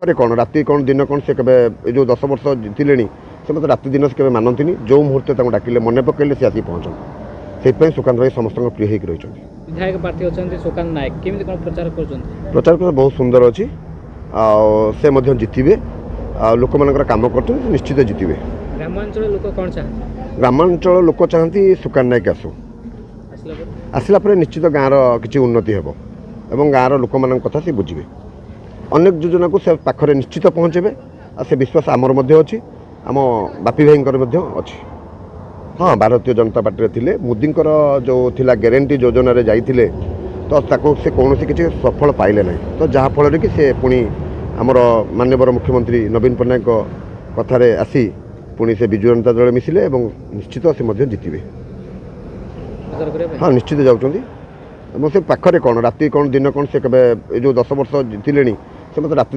अरे कौन राति कौन दिन कौन से केबे जो 10 वर्ष जीतिले से मतलब राति दिन से केबे मानती जो मुहूर्त डाकिले मन पकड़े से आसी पहुँचते से सुकांत भाई समस्त प्रिय होकर रही विधायक प्रार्थी अच्छा सुकांत नायक केमी कौन प्रचार कर प्रचार बहुत सुंदर अच्छी से जितबे लोक मान कम कर निश्चित जितबे ग्रामांचल लोक कौन चाहते ग्रामांचल लोक चाहती सुकांत नायक आसू आसला निश्चित गाँव किसी उन्नति हे और गाँव लोक मान कथा से बुझे अनेक योजना को से पाखरे निश्चित पहुँचे से विश्वास आमर अच्छी आम बापी भाई अच्छी हाँ भारतीय जनता पार्टी थे मोदी जो थिला ग्यारंटी योजना जाइए तो ताको से कौन किसी सफल पाइले ना तो जहाँफल कि से पुणी आमर माननीय मुख्यमंत्री नवीन पट्टनायक कथार आसी पुणी से विजु जनता दल मिसिले और निश्चित से जितबे हाँ निश्चित जाऊँगी से पाखरे कौन राति कौन दिन कौन से केबे जो 10 वर्ष जीतिले से मतलब राति